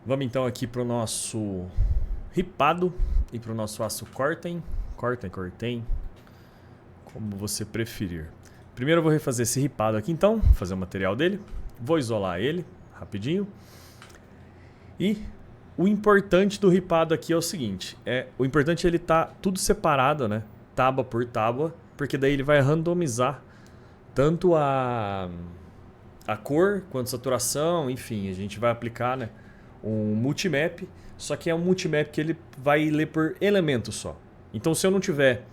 Vamos então aqui para o nosso ripado e para o nosso aço cortem, como você preferir. Primeiro eu vou refazer esse ripado aqui então, fazer o material dele, vou isolar ele rapidinho. E o importante do ripado aqui é o seguinte, o importante é ele tá tudo separado, né, tábua por tábua, porque daí ele vai randomizar tanto a cor quanto a saturação, enfim, a gente vai aplicar, né, um multimap, só que é um multimap que ele vai ler por elementos só. Então se eu não tiver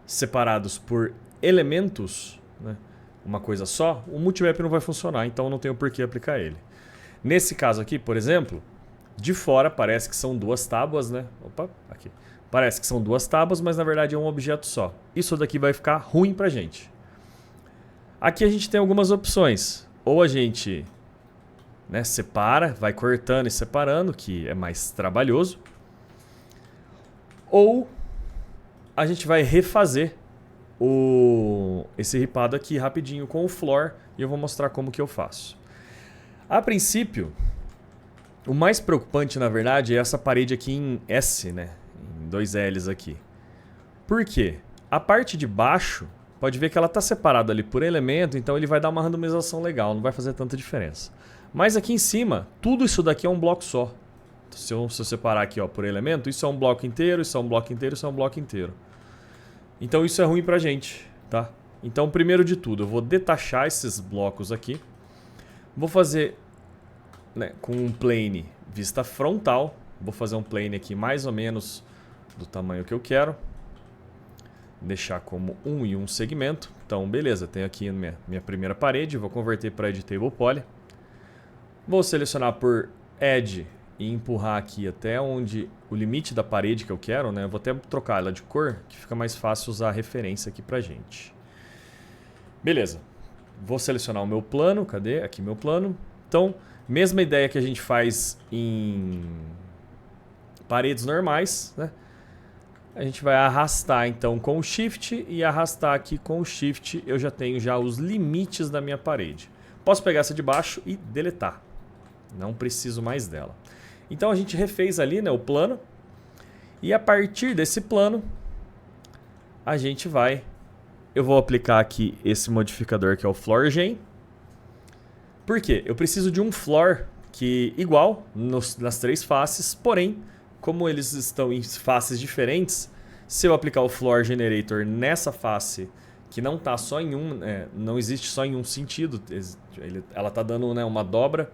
separados por elementos, né, uma coisa só, o multimap não vai funcionar, então não tenho por que aplicar ele. Nesse caso aqui, por exemplo, de fora parece que são duas tábuas, né? Opa, aqui. Parece que são duas tábuas, mas na verdade é um objeto só. Isso daqui vai ficar ruim pra gente. Aqui a gente tem algumas opções. Ou a gente, né, separa, vai cortando e separando, que é mais trabalhoso. Ou a gente vai refazer esse ripado aqui rapidinho com o floor e eu vou mostrar como que eu faço. A princípio, o mais preocupante na verdade é essa parede aqui em S, né, em dois L's aqui. Por quê? A parte de baixo, pode ver que ela está separada ali por elemento, então ele vai dar uma randomização legal, não vai fazer tanta diferença. Mas aqui em cima, tudo isso daqui é um bloco só. Se eu separar aqui, ó, por elemento, isso é um bloco inteiro, isso é um bloco inteiro, isso é um bloco inteiro. Então isso é ruim pra gente, tá? Então primeiro de tudo, eu vou detachar esses blocos aqui. Vou fazer, né, com um plane vista frontal. Vou fazer um plane aqui mais ou menos do tamanho que eu quero. Deixar como 1 e 1 segmento. Então beleza, tenho aqui minha primeira parede. Vou converter para Editable Poly. Vou selecionar por Edge e empurrar aqui até onde o limite da parede que eu quero, né? Eu vou até trocar ela de cor, que fica mais fácil usar a referência aqui pra gente. Beleza. Vou selecionar o meu plano. Cadê? Aqui meu plano. Então, mesma ideia que a gente faz em paredes normais, né? A gente vai arrastar então com o Shift e arrastar aqui com o Shift eu já tenho já os limites da minha parede. Posso pegar essa de baixo e deletar. Não preciso mais dela. Então a gente refez ali, né, o plano. E a partir desse plano, a gente vai... Eu vou aplicar aqui esse modificador que é o Floor Gen. Por quê? Eu preciso de um floor que igual nas três faces, porém, como eles estão em faces diferentes, se eu aplicar o Floor Generator nessa face, que não tá só em um, não existe só em um sentido, ela tá dando, né, uma dobra,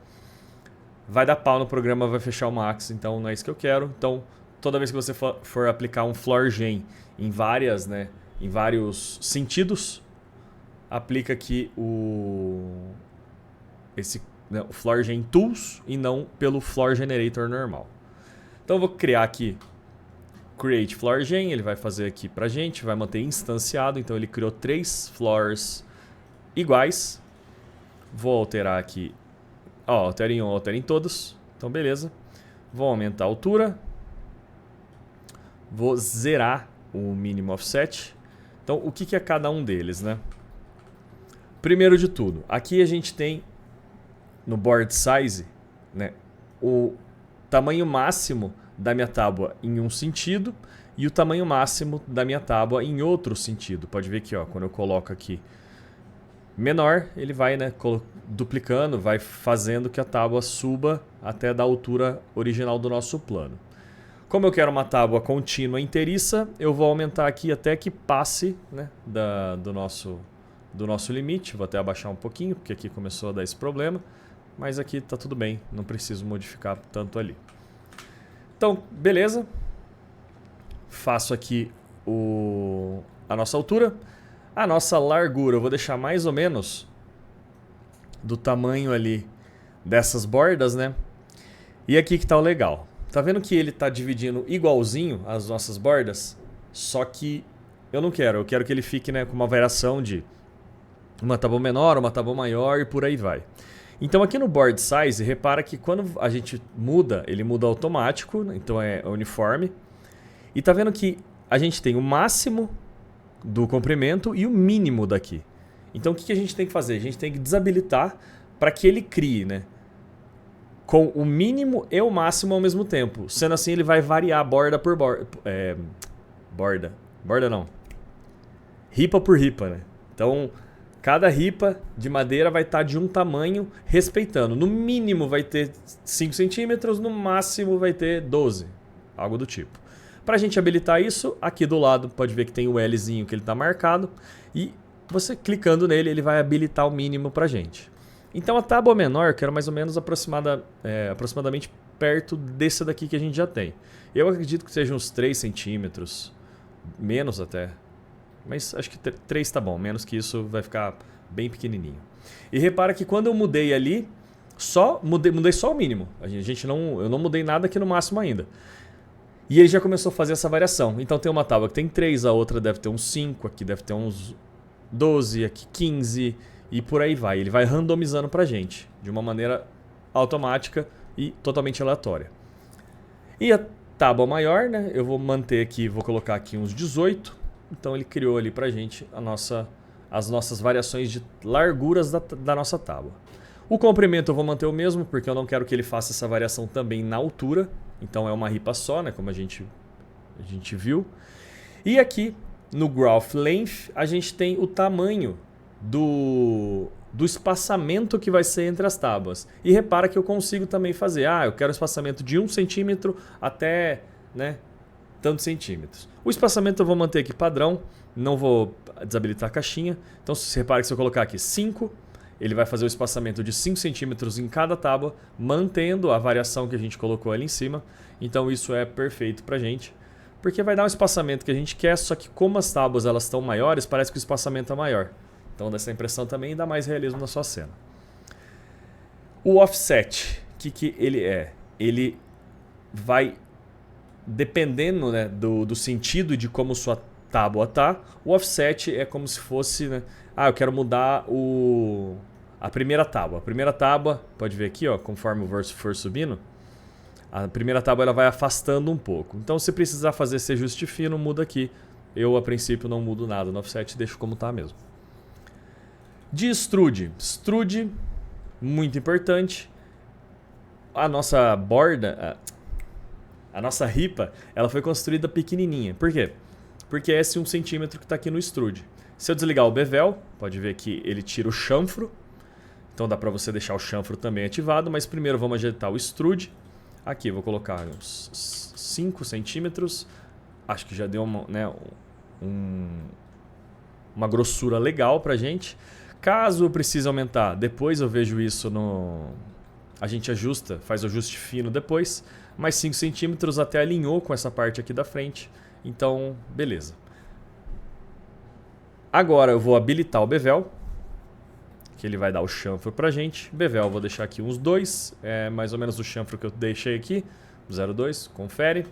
vai dar pau no programa, vai fechar o max, então não é isso que eu quero. Então, toda vez que você for aplicar um Floor Gen em várias, né, em vários sentidos, aplica aqui o Floor Gen Tools e não pelo Floor Generator normal. Então eu vou criar aqui Create Floor Gen, ele vai fazer aqui pra gente, vai manter instanciado, então ele criou 3 floors iguais. Vou alterar aqui, ó, altera em um, altera em todos, então beleza. Vou aumentar a altura, vou zerar o mínimo offset. Então o que é cada um deles, né? Primeiro de tudo, aqui a gente tem no board size, né, o tamanho máximo da minha tábua em um sentido e o tamanho máximo da minha tábua em outro sentido. Pode ver que, ó, quando eu coloco aqui menor, ele vai, né, duplicando, vai fazendo que a tábua suba até da altura original do nosso plano. Como eu quero uma tábua contínua inteiriça, eu vou aumentar aqui até que passe, né, do nosso limite. Vou até abaixar um pouquinho, porque aqui começou a dar esse problema. Mas aqui tá tudo bem, não preciso modificar tanto ali. Então, beleza. Faço aqui a nossa altura. A nossa largura eu vou deixar mais ou menos do tamanho ali dessas bordas, né? E aqui que tá o legal. Tá vendo que ele tá dividindo igualzinho as nossas bordas? Só que eu não quero. Eu quero que ele fique, né, com uma variação de uma tábua menor, uma tábua maior e por aí vai. Então aqui no board size, repara que quando a gente muda, ele muda automático, então é uniforme. E tá vendo que a gente tem o máximo do comprimento e o mínimo daqui. Então o que a gente tem que fazer? A gente tem que desabilitar para que ele crie, né, com o mínimo e o máximo ao mesmo tempo. Sendo assim, ele vai variar borda por borda. Borda não. Ripa por ripa, né? Então, cada ripa de madeira vai estar de um tamanho, respeitando. No mínimo vai ter 5 centímetros, no máximo vai ter 12. Algo do tipo. Para a gente habilitar isso, aqui do lado pode ver que tem o Lzinho que ele está marcado. E você clicando nele, ele vai habilitar o mínimo para a gente. Então a tábua menor, eu quero mais ou menos aproximadamente perto desse daqui que a gente já tem. Eu acredito que seja uns 3 centímetros, menos até. Mas acho que 3 tá bom, menos que isso vai ficar bem pequenininho. E repara que quando eu mudei ali, mudei só o mínimo. Eu não mudei nada aqui no máximo ainda. E ele já começou a fazer essa variação. Então tem uma tábua que tem 3, a outra deve ter uns 5, aqui deve ter uns 12, aqui 15 e por aí vai. Ele vai randomizando pra gente de uma maneira automática e totalmente aleatória. E a tábua maior, né? Eu vou manter aqui, vou colocar aqui uns 18. Então ele criou ali pra gente as nossas variações de larguras da nossa tábua. O comprimento eu vou manter o mesmo, porque eu não quero que ele faça essa variação também na altura. Então é uma ripa só, né? Como a gente viu. E aqui no Growth Length a gente tem o tamanho do espaçamento que vai ser entre as tábuas. E repara que eu consigo também fazer. Eu quero espaçamento de 1 centímetro até, né, tantos centímetros. O espaçamento eu vou manter aqui padrão. Não vou desabilitar a caixinha. Então se você repara que se eu colocar aqui 5... ele vai fazer o espaçamento de 5 centímetros em cada tábua, mantendo a variação que a gente colocou ali em cima. Então isso é perfeito pra gente, porque vai dar um espaçamento que a gente quer, só que como as tábuas elas estão maiores, parece que o espaçamento é maior. Então dá essa impressão também e dá mais realismo na sua cena. O offset, o que ele é? Ele vai, dependendo, né, do sentido de como sua tábua tá, o offset é como se fosse, né, eu quero mudar a primeira tábua. A primeira tábua, pode ver aqui, ó, conforme o verso for subindo, a primeira tábua ela vai afastando um pouco. Então, se precisar fazer esse ajuste fino, muda aqui. Eu, a princípio, não mudo nada no offset, deixo como tá mesmo. De extrude. Extrude, muito importante. A nossa borda, a nossa ripa, ela foi construída pequenininha. Por quê? Porque é esse 1 centímetro que está aqui no extrude. Se eu desligar o bevel, pode ver que ele tira o chanfro. Então dá para você deixar o chanfro também ativado, mas primeiro vamos ajeitar o extrude. Aqui eu vou colocar uns 5 centímetros. Acho que já deu uma grossura legal pra gente. Caso eu precise aumentar, depois eu vejo isso a gente ajusta, faz o ajuste fino depois. Mais 5 centímetros até alinhou com essa parte aqui da frente. Então, beleza. Agora eu vou habilitar o bevel, que ele vai dar o chanfro pra gente. Bevel eu vou deixar aqui uns 2, é mais ou menos o chanfro que eu deixei aqui, 0,2, confere.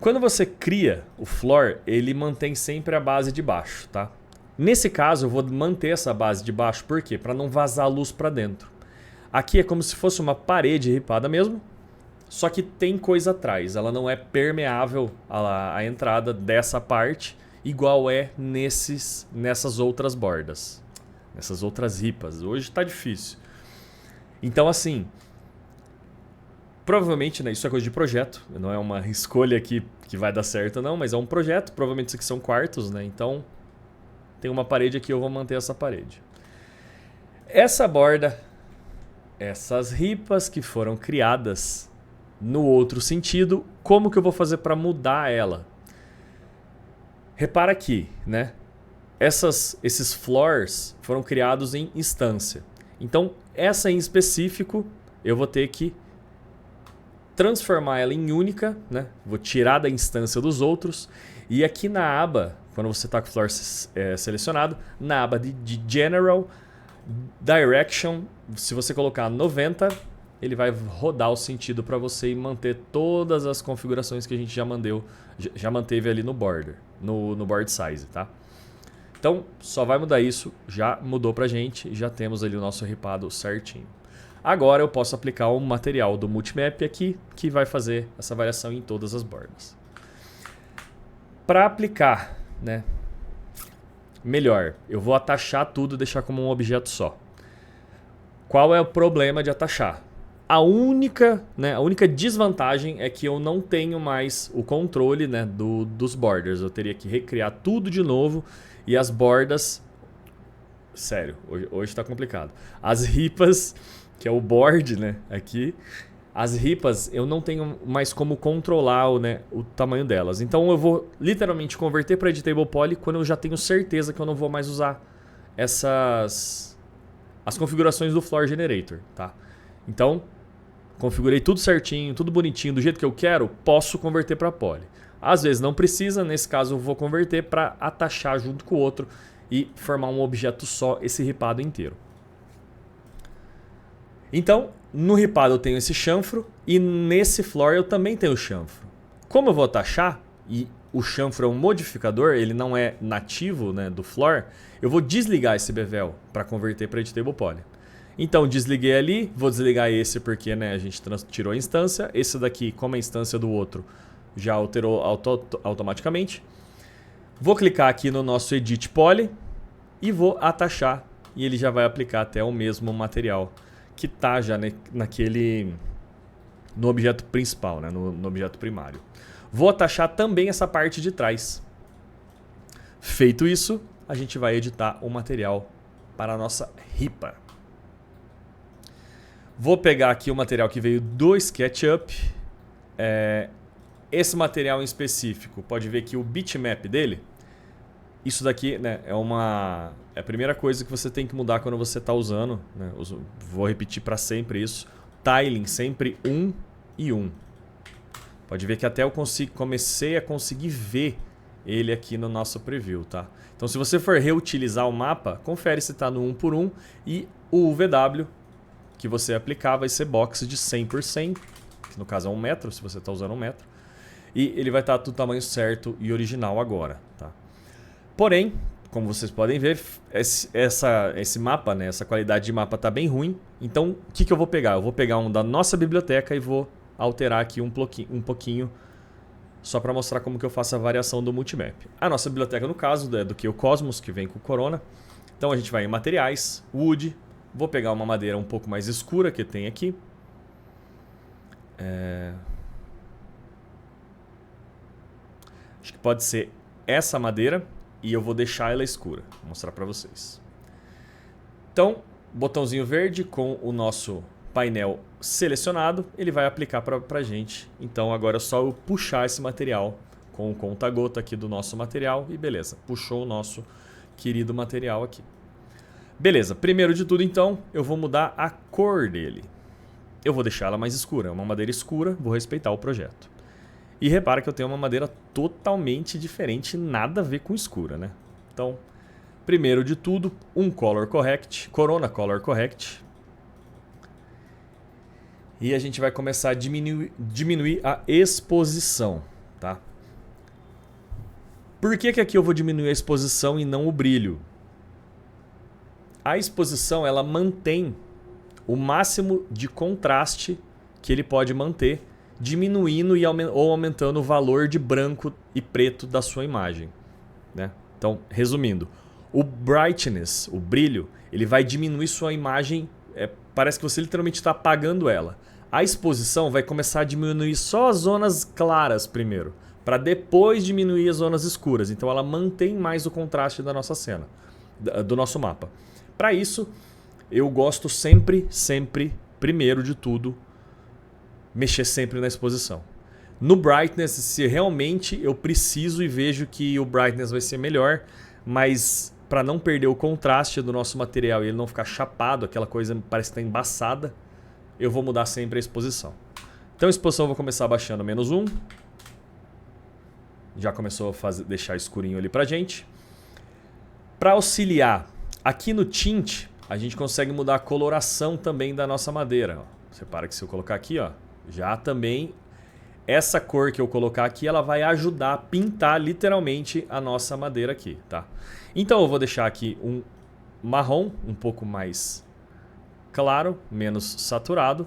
Quando você cria o floor, ele mantém sempre a base de baixo, tá? Nesse caso eu vou manter essa base de baixo, por quê? Para não vazar luz para dentro. Aqui é como se fosse uma parede ripada mesmo, só que tem coisa atrás, ela não é permeável à entrada dessa parte, igual é nessas outras bordas, nessas outras ripas. Hoje está difícil. Então assim, provavelmente, né, isso é coisa de projeto, não é uma escolha aqui que vai dar certo não, mas é um projeto, provavelmente isso aqui são quartos, né? Então tem uma parede aqui, eu vou manter essa parede. Essa borda, essas ripas que foram criadas no outro sentido, como que eu vou fazer para mudar ela? Repara aqui, né? Esses floors foram criados em instância. Então, essa em específico, eu vou ter que transformar ela em única, né? Vou tirar da instância dos outros. E aqui na aba, quando você está com o floor selecionado, na aba de General Direction, se você colocar 90, ele vai rodar o sentido para você e manter todas as configurações que a gente já manteve ali no border, no board size, tá? Então, só vai mudar isso, já mudou pra gente, já temos ali o nosso ripado certinho. Agora eu posso aplicar o material do Multimap aqui, que vai fazer essa variação em todas as bordas. Para aplicar, né, melhor, eu vou atachar tudo e deixar como um objeto só. Qual é o problema de atachar? A única desvantagem é que eu não tenho mais o controle, né, dos borders. Eu teria que recriar tudo de novo e as bordas... Sério, hoje tá complicado. As ripas, que é o board, né, aqui... As ripas eu não tenho mais como controlar o tamanho delas. Então eu vou literalmente converter para Editable Poly quando eu já tenho certeza que eu não vou mais usar as configurações do Floor Generator, tá? Então, configurei tudo certinho, tudo bonitinho, do jeito que eu quero, posso converter para Poly. Às vezes não precisa, nesse caso eu vou converter para atachar junto com o outro e formar um objeto só, esse ripado inteiro. Então, no ripado eu tenho esse chanfro e nesse floor eu também tenho o chanfro. Como eu vou atachar, e o chanfro é um modificador, ele não é nativo, né, do floor, eu vou desligar esse bevel para converter para Editable Poly. Então desliguei ali, vou desligar esse porque, né, a gente tirou a instância. Esse daqui, como é a instância do outro, já alterou automaticamente. Vou clicar aqui no nosso Edit Poly e vou atachar e ele já vai aplicar até o mesmo material que está já no objeto principal, né? no objeto primário. Vou atachar também essa parte de trás. Feito isso, a gente vai editar o material para a nossa ripa. Vou pegar aqui o material que veio do SketchUp. Esse material em específico, pode ver que o bitmap dele, isso daqui, né, é a primeira coisa que você tem que mudar quando você está usando. Né? Vou repetir para sempre isso. Tiling sempre 1 e 1. Pode ver que até eu comecei a conseguir ver ele aqui no nosso preview. Tá? Então se você for reutilizar o mapa, confere se está no 1 por 1 e o VW que você aplicar vai ser box de 100%, que no caso é 1 metro, se você está usando 1 metro. E ele vai estar do tamanho certo e original agora. Tá? Porém, como vocês podem ver, esse mapa, né, essa qualidade de mapa está bem ruim. Então, o que eu vou pegar? Eu vou pegar um da nossa biblioteca e vou alterar aqui um pouquinho só para mostrar como que eu faço a variação do multimap. A nossa biblioteca, no caso, é do que o Cosmos, que vem com o Corona. Então, a gente vai em materiais, Wood. Vou pegar uma madeira um pouco mais escura que tem aqui. Acho que pode ser essa madeira. E eu vou deixar ela escura. Vou mostrar para vocês. Então, botãozinho verde com o nosso painel selecionado. Ele vai aplicar para a gente. Então agora é só eu puxar esse material com o conta-gota aqui do nosso material. E beleza, puxou o nosso querido material aqui. Beleza, primeiro de tudo então, eu vou mudar a cor dele. Eu vou deixar ela mais escura. É uma madeira escura, vou respeitar o projeto. E repara que eu tenho uma madeira totalmente diferente, nada a ver com escura, né? Então, primeiro de tudo, um Color Correct, Corona Color Correct. E a gente vai começar a diminuir a exposição, tá? Por que aqui eu vou diminuir a exposição e não o brilho? A exposição, ela mantém o máximo de contraste que ele pode manter, diminuindo ou aumentando o valor de branco e preto da sua imagem. Né? Então, resumindo, o brightness, o brilho, ele vai diminuir sua imagem, parece que você literalmente está apagando ela. A exposição vai começar a diminuir só as zonas claras primeiro, para depois diminuir as zonas escuras. Então ela mantém mais o contraste da nossa cena, do nosso mapa. Para isso, eu gosto sempre, primeiro de tudo, mexer sempre na exposição. No brightness, se realmente eu preciso e vejo que o brightness vai ser melhor, mas para não perder o contraste do nosso material e ele não ficar chapado, aquela coisa parece que está embaçada, eu vou mudar sempre a exposição. Então a exposição eu vou começar baixando -1. Já começou a deixar escurinho ali pra gente. Para auxiliar, aqui no tint, a gente consegue mudar a coloração também da nossa madeira. Você repara que se eu colocar aqui, ó, já também essa cor que eu colocar aqui, ela vai ajudar a pintar literalmente a nossa madeira aqui, tá? Então eu vou deixar aqui um marrom um pouco mais claro, menos saturado.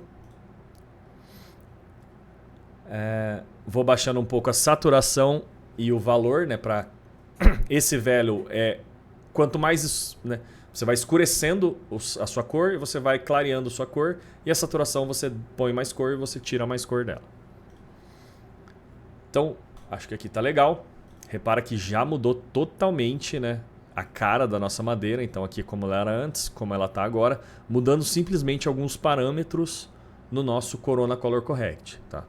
Vou baixando um pouco a saturação e o valor, né, para esse velho quanto mais, né, Você vai escurecendo a sua cor e você vai clareando a sua cor. E a saturação você põe mais cor e você tira mais cor dela. Então, acho que aqui tá legal. Repara que já mudou totalmente, né, a cara da nossa madeira. Então aqui como ela era antes, como ela tá agora. Mudando simplesmente alguns parâmetros no nosso Corona Color Correct. Tá?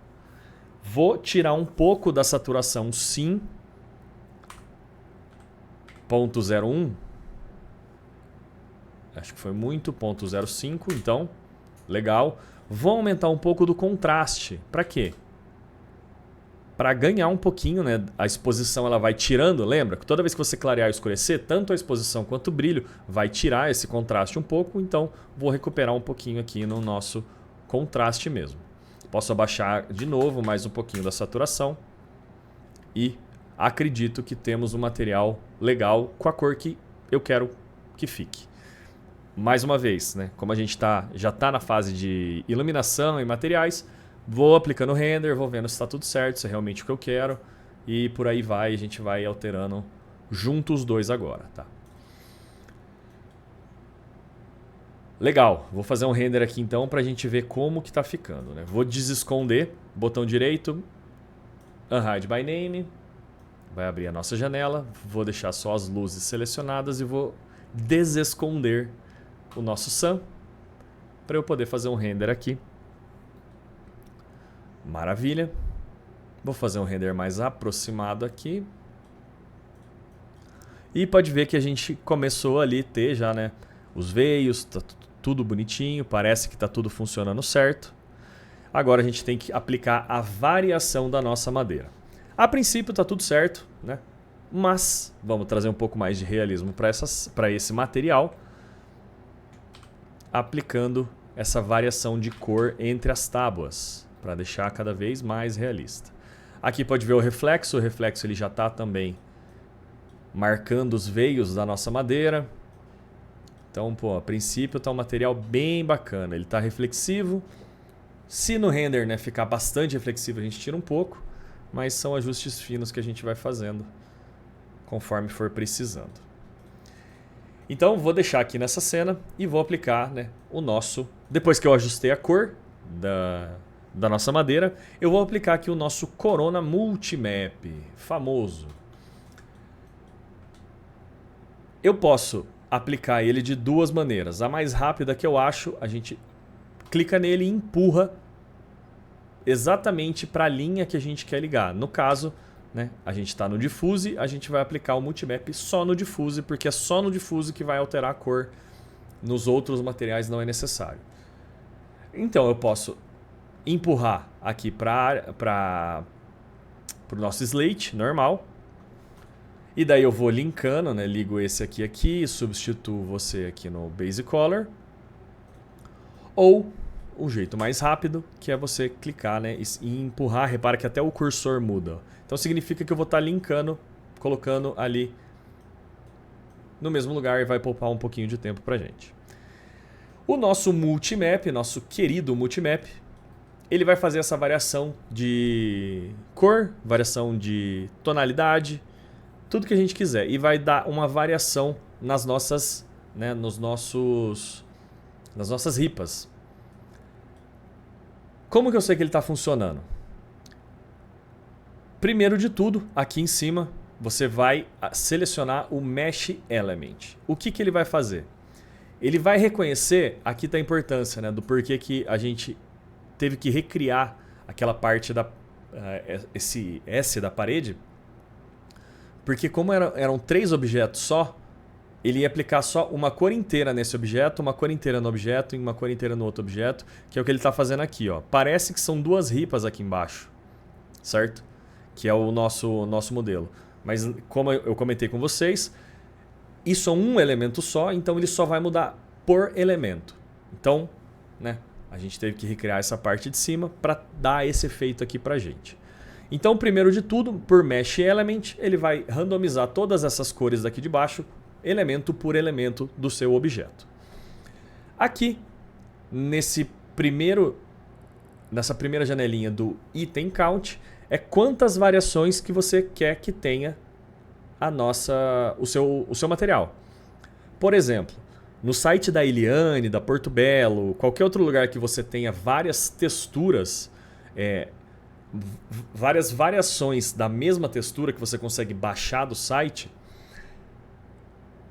Vou tirar um pouco da saturação sim. 0.01. Acho que foi muito. 0.05, então. Legal. Vou aumentar um pouco do contraste. Para quê? Para ganhar um pouquinho, né? A exposição ela vai tirando, lembra? Que toda vez que você clarear e escurecer, tanto a exposição quanto o brilho vai tirar esse contraste um pouco. Então, vou recuperar um pouquinho aqui no nosso contraste mesmo. Posso abaixar de novo mais um pouquinho da saturação. E acredito que temos um material legal com a cor que eu quero que fique. Mais uma vez, né? Como a gente já está na fase de iluminação e materiais, vou aplicando o render, vou vendo se está tudo certo, se é realmente o que eu quero. E por aí vai, a gente vai alterando junto os dois agora. Tá? Legal, vou fazer um render aqui então para a gente ver como que está ficando. Né? Vou desesconder, botão direito, Unhide by Name. Vai abrir a nossa janela, vou deixar só as luzes selecionadas e vou desesconder o nosso Sun para eu poder fazer um render aqui. Maravilha. Vou fazer um render mais aproximado aqui. E pode ver que a gente começou ali a ter já, né, os veios, tá tudo bonitinho, parece que está tudo funcionando certo. Agora a gente tem que aplicar a variação da nossa madeira. A princípio está tudo certo, né? Mas vamos trazer um pouco mais de realismo para esse material, aplicando essa variação de cor entre as tábuas, para deixar cada vez mais realista. Aqui pode ver o reflexo ele já está também marcando os veios da nossa madeira. Então, pô, a princípio está um material bem bacana, ele está reflexivo. Se no render, né, ficar bastante reflexivo, a gente tira um pouco, mas são ajustes finos que a gente vai fazendo conforme for precisando. Então vou deixar aqui nessa cena e vou aplicar, né, o nosso... Depois que eu ajustei a cor da nossa madeira, eu vou aplicar aqui o nosso Corona Multimap, famoso. Eu posso aplicar ele de duas maneiras. A mais rápida que eu acho, a gente clica nele e empurra exatamente para a linha que a gente quer ligar. No caso, né, a gente está no Diffuse, a gente vai aplicar o Multimap só no Diffuse, porque é só no Diffuse que vai alterar a cor. Nos outros materiais não é necessário. Então eu posso empurrar aqui para o nosso slate normal. E daí eu vou linkando, né, ligo esse aqui, substituo você aqui no Base Color. Ou o jeito mais rápido, que é você clicar, né, e empurrar. Repara que até o cursor muda. Então significa que eu vou estar linkando, colocando ali no mesmo lugar e vai poupar um pouquinho de tempo pra gente. O nosso Multimap, nosso querido Multimap, ele vai fazer essa variação de cor, variação de tonalidade, tudo que a gente quiser. E vai dar uma variação nas nossas, né, nas nossas ripas. Como que eu sei que ele está funcionando? Primeiro de tudo, aqui em cima, você vai selecionar o Mesh Element. O que ele vai fazer? Ele vai reconhecer, aqui está a importância, né, do porquê que a gente teve que recriar aquela parte esse S da parede. Porque como eram 3 objetos só, ele ia aplicar só uma cor inteira nesse objeto, uma cor inteira no objeto e uma cor inteira no outro objeto, que é o que ele está fazendo aqui. Ó. Parece que são 2 ripas aqui embaixo, certo? Que é o nosso modelo. Mas como eu comentei com vocês, isso é um elemento só, então ele só vai mudar por elemento. Então, né, a gente teve que recriar essa parte de cima para dar esse efeito aqui pra gente. Então, primeiro de tudo, por Mesh Element, ele vai randomizar todas essas cores daqui de baixo, elemento por elemento do seu objeto. Aqui, nessa primeira janelinha do Item Count, é quantas variações que você quer que tenha o seu material. Por exemplo, No site da Eliane, da Porto Belo, qualquer outro lugar que você tenha várias texturas, várias variações da mesma textura que você consegue baixar do site,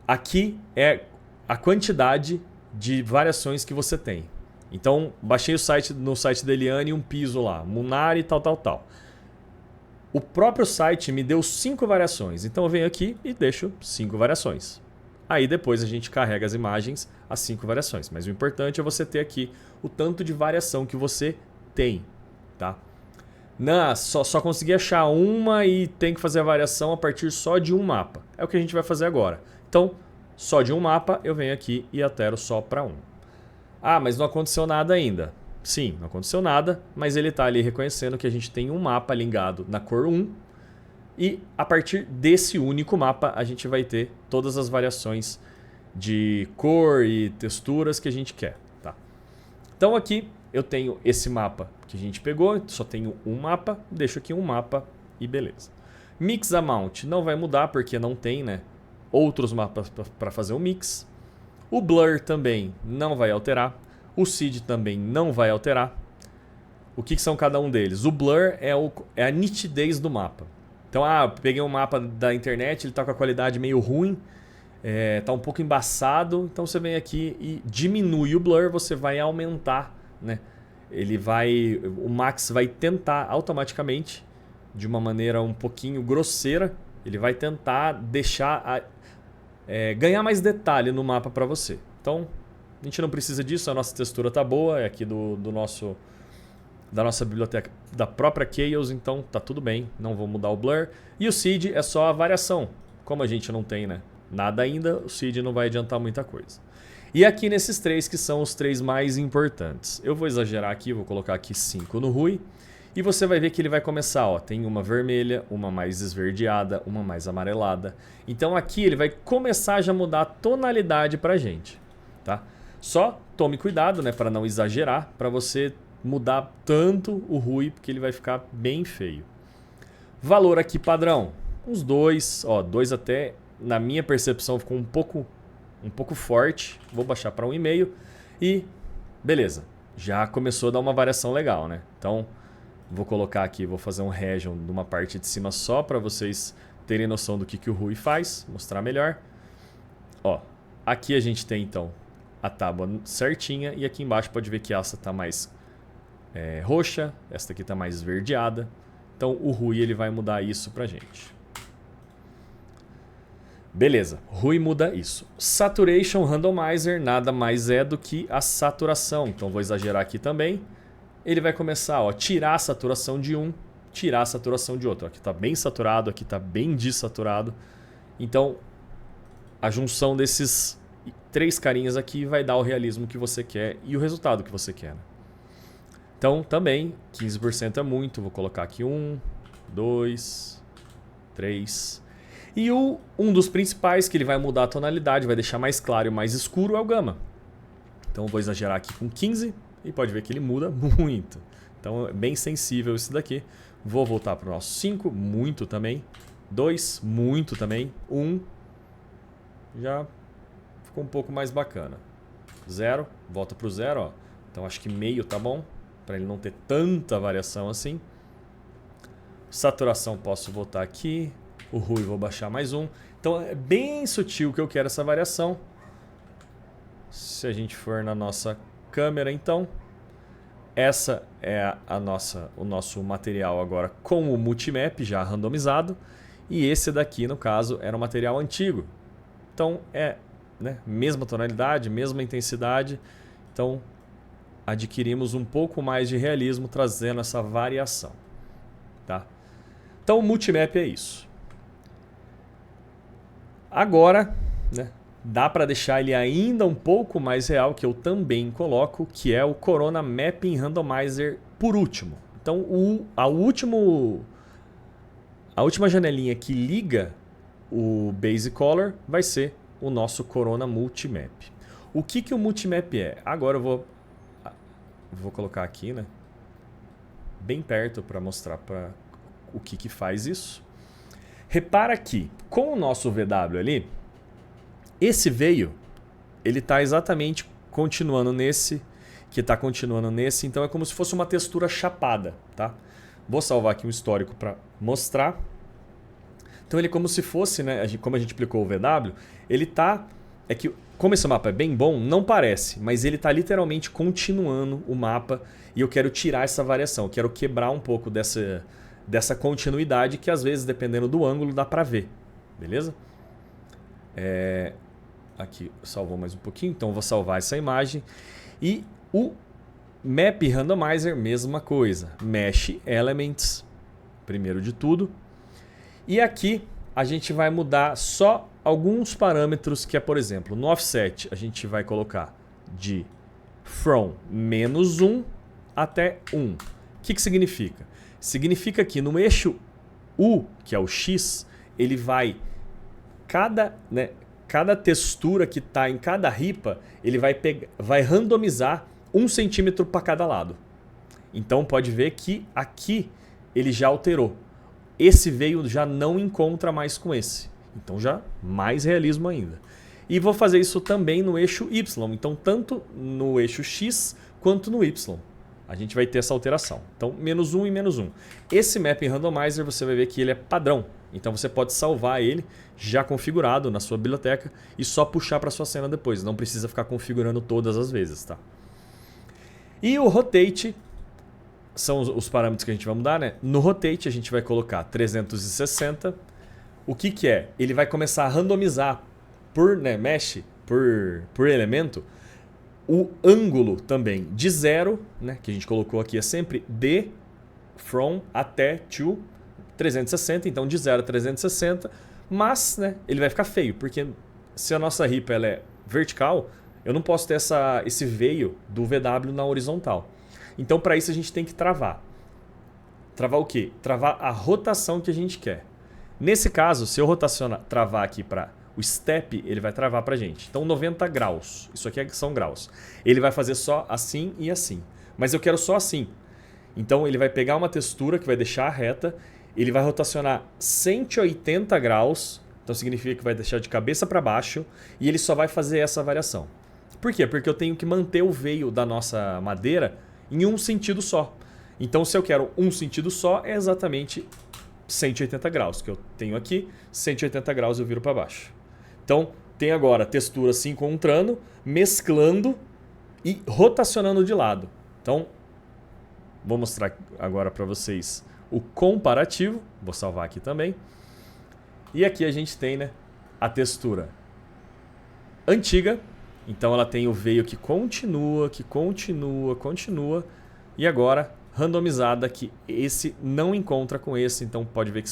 aqui é a quantidade de variações que você tem. Então, baixei no site da Eliane um piso lá, Munari, tal. O próprio site me deu 5 variações. Então, eu venho aqui e deixo 5 variações. Aí, depois, a gente carrega as imagens, as 5 variações. Mas o importante é você ter aqui o tanto de variação que você tem. Tá? Só consegui achar uma e tem que fazer a variação a partir só de um mapa. É o que a gente vai fazer agora. Então, só de um mapa, eu venho aqui e altero só para um. Ah, mas não aconteceu nada ainda. Sim, não aconteceu nada, mas ele está ali reconhecendo que a gente tem um mapa ligado na cor 1 e a partir desse único mapa a gente vai ter todas as variações de cor e texturas que a gente quer. Tá? Então aqui eu tenho esse mapa que a gente pegou, só tenho um mapa, deixo aqui um mapa e beleza. Mix Amount não vai mudar porque não tem, né, outros mapas para fazer o mix. O Blur também não vai alterar. O Seed também não vai alterar. O que são cada um deles? O Blur é a nitidez do mapa. Então, peguei um mapa da internet, ele está com a qualidade meio ruim, está um pouco embaçado. Então, você vem aqui e diminui o Blur, você vai aumentar, né? O Max vai tentar automaticamente, de uma maneira um pouquinho grosseira, ele vai tentar deixar ganhar mais detalhe no mapa para você. Então, a gente não precisa disso, a nossa textura tá boa, é aqui da nossa biblioteca da própria Chaos, então tá tudo bem, não vou mudar o Blur. E o Seed é só a variação. Como a gente não tem, né, nada ainda, o Seed não vai adiantar muita coisa. E aqui nesses 3 que são os 3 mais importantes. Eu vou exagerar aqui, vou colocar aqui 5 no Rui. E você vai ver que ele vai começar, tem uma vermelha, uma mais esverdeada, uma mais amarelada. Então aqui ele vai começar já a mudar a tonalidade pra gente, tá? Só tome cuidado, né, para não exagerar, para você mudar tanto o Rui, porque ele vai ficar bem feio. Valor aqui padrão, uns 2, 2 até, na minha percepção ficou um pouco forte. Vou baixar para 1,5 e beleza, já começou a dar uma variação legal, né? Então, vou colocar aqui, vou fazer um region de uma parte de cima só para vocês terem noção do que o Rui faz, mostrar melhor. Aqui a gente tem então a tábua certinha e aqui embaixo pode ver que essa está mais roxa, esta aqui está mais esverdeada. Então o Rui ele vai mudar isso pra gente. Beleza, Rui muda isso. Saturation Randomizer nada mais é do que a saturação. Então vou exagerar aqui também. Ele vai começar a tirar a saturação de um, tirar a saturação de outro. Aqui está bem saturado, aqui está bem desaturado. Então a junção desses 3 carinhas aqui vai dar o realismo que você quer e o resultado que você quer. Né? Então também 15% é muito, vou colocar aqui 1, 2, 3. E um dos principais que ele vai mudar a tonalidade, vai deixar mais claro e mais escuro é o Gama. Então vou exagerar aqui com 15 e pode ver que ele muda muito. Então é bem sensível isso daqui. Vou voltar para o nosso 5, muito também. 2, muito também. 1, já ficou um pouco mais bacana. 0, volta para o 0, ó. Então acho que meio tá bom, para ele não ter tanta variação assim. Saturação posso voltar aqui. O Rui vou baixar mais 1. Então é bem sutil que eu quero essa variação. Se a gente for na nossa câmera então, essa é o nosso material agora com o multimap já randomizado. E esse daqui no caso era um material antigo. Então mesma tonalidade, mesma intensidade. Então adquirimos um pouco mais de realismo trazendo essa variação. Tá? Então o multimap é isso. Agora, dá para deixar ele ainda um pouco mais real, que eu também coloco, que é o Corona Mapping Randomizer por último. Então a última janelinha que liga o Base Color vai ser o nosso Corona Multimap. O que o Multimap é? Agora eu vou colocar aqui, bem perto para mostrar o que faz isso. Repara que com o nosso VW ali, esse veio ele está exatamente continuando nesse, que está continuando nesse, então é como se fosse uma textura chapada, tá? Vou salvar aqui um histórico para mostrar. Então ele é como se fosse, né, como a gente aplicou o VW, ele tá, é que como esse mapa é bem bom, não parece, mas ele está literalmente continuando o mapa e eu quero tirar essa variação, eu quero quebrar um pouco dessa continuidade que às vezes, dependendo do ângulo, dá para ver, beleza? Aqui salvou mais um pouquinho, então eu vou salvar essa imagem. E o Map Randomizer, mesma coisa. Mesh Elements, primeiro de tudo. E aqui a gente vai mudar só alguns parâmetros que é, por exemplo, no offset a gente vai colocar de from -1 até 1. O que significa? Significa que no eixo U, que é o X, ele vai... Cada textura que está em cada ripa, ele vai randomizar 1 centímetro para cada lado. Então pode ver que aqui ele já alterou. Esse veio já não encontra mais com esse. Então já mais realismo ainda. E vou fazer isso também no eixo Y. Então tanto no eixo X quanto no Y. A gente vai ter essa alteração. Então -1 e -1. Esse Mapping Randomizer você vai ver que ele é padrão. Então você pode salvar ele já configurado na sua biblioteca e só puxar para sua cena depois. Não precisa ficar configurando todas as vezes, tá? E o Rotate são os parâmetros que a gente vai mudar, né? No Rotate a gente vai colocar 360. O que é? Ele vai começar a randomizar por mesh, por elemento, o ângulo também de 0, né? Que a gente colocou aqui é sempre de from até to 360, então de 0 a 360, mas né, ele vai ficar feio, porque se a nossa ripa ela é vertical, eu não posso ter esse veio do VW na horizontal. Então para isso a gente tem que travar. Travar o quê? Travar a rotação que a gente quer. Nesse caso, se eu travar aqui para o step, ele vai travar para a gente. Então 90 graus, isso aqui são graus. Ele vai fazer só assim e assim, mas eu quero só assim. Então ele vai pegar uma textura que vai deixar reta, ele vai rotacionar 180 graus, então significa que vai deixar de cabeça para baixo, e ele só vai fazer essa variação. Por quê? Porque eu tenho que manter o veio da nossa madeira em um sentido só. Então se eu quero um sentido só, é exatamente 180 graus, que eu tenho aqui, 180 graus eu viro para baixo. Então tem agora a textura se encontrando, mesclando e rotacionando de lado. Então vou mostrar agora para vocês o comparativo, vou salvar aqui também. E aqui a gente tem, né, a textura antiga, então ela tem o veio que continua, e agora randomizada que esse não encontra com esse, então pode ver que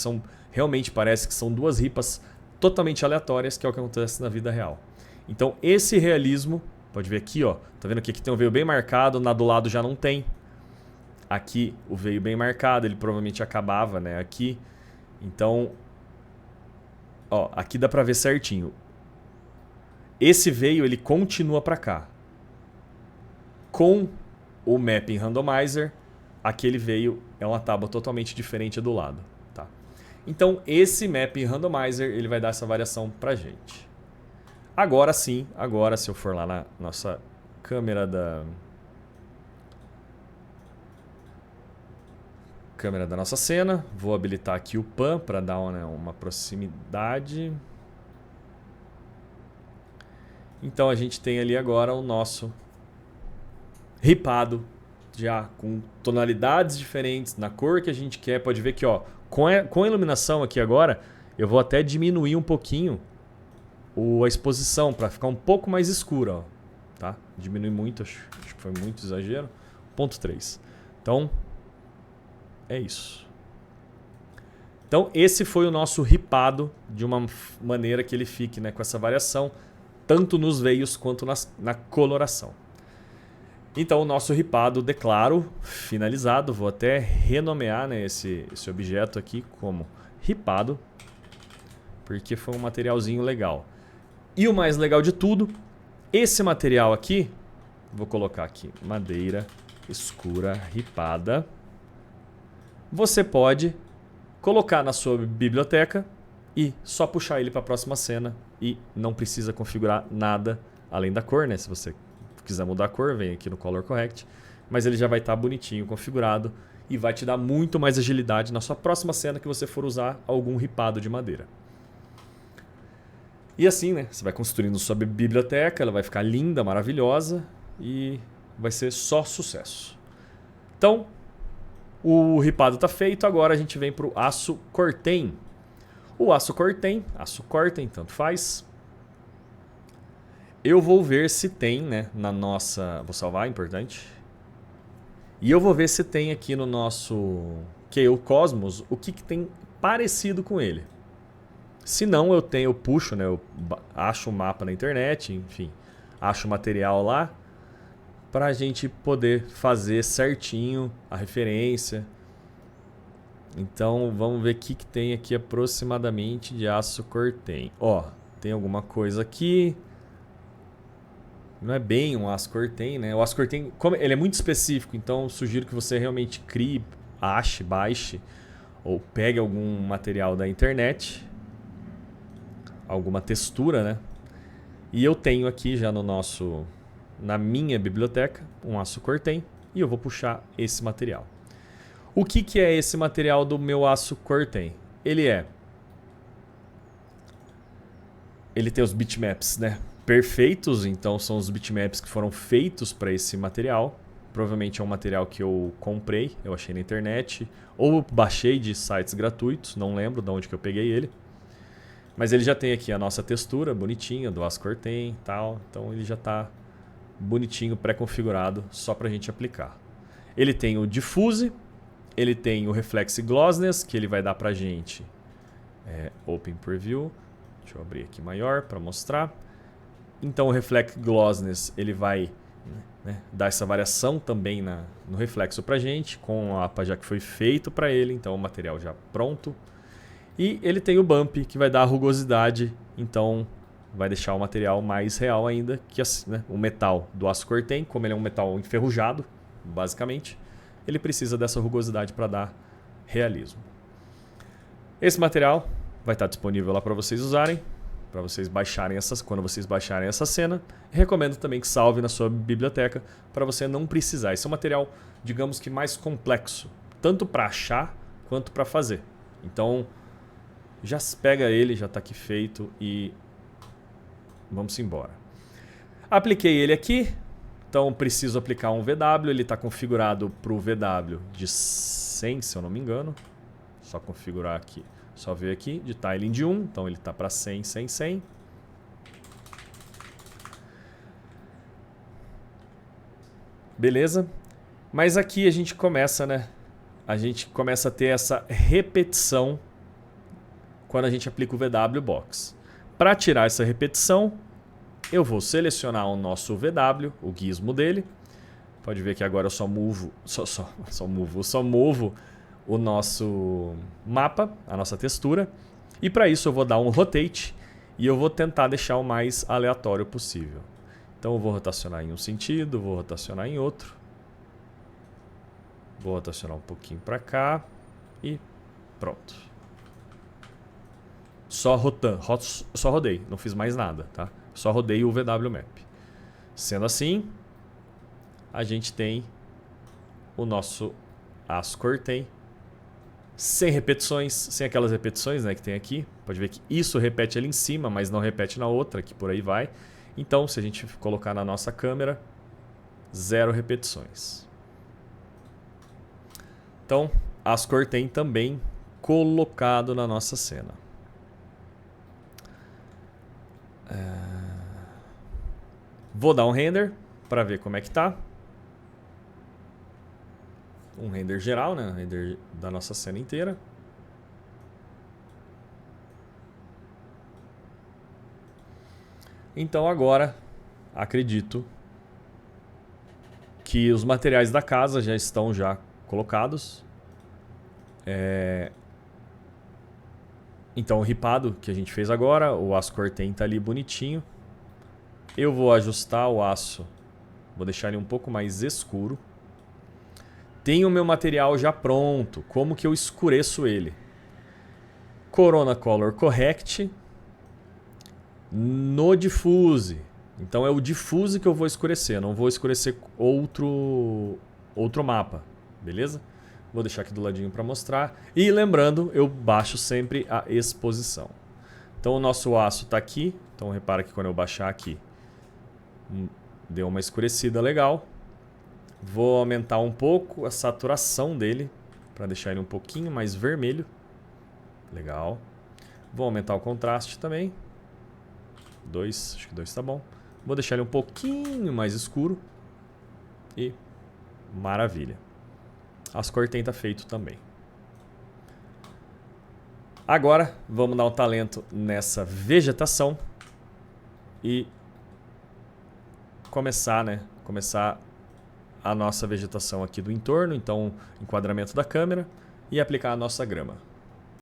realmente parece que são duas ripas totalmente aleatórias, que é o que acontece na vida real. Então esse realismo, pode ver aqui, ó, tá vendo que aqui tem um veio bem marcado, na do lado já não tem. Aqui o veio bem marcado, ele provavelmente acabava, né, aqui. Então, ó, aqui dá pra ver certinho. Esse veio, ele continua pra cá. Com o Mapping Randomizer, aquele veio é uma tábua totalmente diferente do lado, tá? Então, esse Mapping Randomizer, ele vai dar essa variação pra gente. Agora sim, agora se eu for lá na nossa câmera da nossa cena, vou habilitar aqui o Pan para dar uma proximidade. Então a gente tem ali agora o nosso ripado, já com tonalidades diferentes, na cor que a gente quer. Pode ver que ó, com a iluminação aqui agora, eu vou até diminuir um pouquinho a exposição para ficar um pouco mais escura. Ó, tá? Diminui muito, acho que foi muito exagero. 0.3. Então, é isso. Então esse foi o nosso ripado de uma maneira que ele fique, né, com essa variação, tanto nos veios quanto na coloração. Então o nosso ripado declaro finalizado. Vou até renomear, né, esse objeto aqui como ripado, porque foi um materialzinho legal. E o mais legal de tudo, esse material aqui, vou colocar aqui, madeira escura ripada. Você pode colocar na sua biblioteca e só puxar ele para a próxima cena e não precisa configurar nada além da cor, né? Se você quiser mudar a cor, vem aqui no Color Correct. Mas ele já vai estar bonitinho, configurado e vai te dar muito mais agilidade na sua próxima cena que você for usar algum ripado de madeira. E assim, né? Você vai construindo sua biblioteca, ela vai ficar linda, maravilhosa e vai ser só sucesso. Então, o ripado está feito, agora a gente vem para o aço Corten. O aço Corten, tanto faz. Eu vou ver se tem, né, na nossa... Vou salvar, importante. E eu vou ver se tem aqui no nosso Kayle Cosmos o que tem parecido com ele. Se não, eu puxo, né, eu acho o mapa na internet, enfim, acho o material lá para a gente poder fazer certinho a referência. Então vamos ver o que tem aqui aproximadamente de aço Corten. Ó, tem alguma coisa aqui. Não é bem um aço Corten, né? O aço Corten, como ele é muito específico, então sugiro que você realmente crie, ache, baixe ou pegue algum material da internet, alguma textura, né? E eu tenho aqui já na minha biblioteca um aço Corten e eu vou puxar esse material. O que é esse material do meu aço Corten? Ele tem os bitmaps, né? Perfeitos, então são os bitmaps que foram feitos para esse material. Provavelmente é um material que eu comprei, eu achei na internet, ou baixei de sites gratuitos, não lembro de onde que eu peguei ele. Mas ele já tem aqui a nossa textura bonitinha do aço Corten e tal, então ele já está bonitinho, pré-configurado, só para a gente aplicar. Ele tem o Diffuse, ele tem o Reflex Glossiness, que ele vai dar para a gente Open Preview. Deixa eu abrir aqui maior para mostrar. Então o Reflex Glossiness ele vai, né, dar essa variação também no reflexo para a gente, com o mapa já que foi feito para ele, então o material já pronto. E ele tem o Bump, que vai dar a rugosidade, então vai deixar o material mais real ainda, que né, o metal do aço Corten, como ele é um metal enferrujado, basicamente, ele precisa dessa rugosidade para dar realismo. Esse material vai estar disponível lá para vocês usarem, para vocês baixarem quando vocês baixarem essa cena. Recomendo também que salve na sua biblioteca para você não precisar. Esse é um material, digamos que mais complexo, tanto para achar quanto para fazer. Então, já pega ele, já está aqui feito e vamos embora. Apliquei ele aqui, então preciso aplicar um VW, ele está configurado para o VW de 100, se eu não me engano. Só configurar aqui, só ver aqui, de tiling de 1, então ele está para 100, 100, 100. Beleza? Mas aqui a gente começa, né? A gente começa a ter essa repetição quando a gente aplica o VW Box. Para tirar essa repetição, eu vou selecionar o nosso VW, o gizmo dele. Pode ver que agora eu só movo o nosso mapa, a nossa textura. E para isso eu vou dar um rotate e eu vou tentar deixar o mais aleatório possível. Então eu vou rotacionar em um sentido, vou rotacionar em outro. Vou rotacionar um pouquinho para cá e pronto. Só rodei, não fiz mais nada, tá? Só rodei o VW Map. Sendo assim, a gente tem o nosso aço Corten sem repetições, sem aquelas repetições, né, que tem aqui. Pode ver que isso repete ali em cima, mas não repete na outra, que por aí vai. Então, se a gente colocar na nossa câmera, 0 repetições. Então, aço Corten também colocado na nossa cena. Vou dar um render para ver como é que tá. Um render geral, né? Um render da nossa cena inteira. Então agora acredito que os materiais da casa já estão colocados. Então o ripado que a gente fez agora, o aço Corten está ali bonitinho. Eu vou ajustar o aço, vou deixar ele um pouco mais escuro. Tenho o meu material já pronto, como que eu escureço ele? Corona Color Correct, no Diffuse, Então é o diffuse que eu vou escurecer, não vou escurecer outro mapa, beleza? Vou deixar aqui do ladinho para mostrar. E lembrando, eu baixo sempre a exposição. Então o nosso aço está aqui, então repara que quando eu baixar aqui, deu uma escurecida legal. Vou aumentar um pouco a saturação dele, para deixar ele um pouquinho mais vermelho. Legal. Vou aumentar o contraste também. 2, acho que 2 tá bom. Vou deixar ele um pouquinho mais escuro. E maravilha. As cores tem tá feito também. Agora vamos dar um talento nessa vegetação e começar a nossa vegetação aqui do entorno, então enquadramento da câmera e aplicar a nossa grama.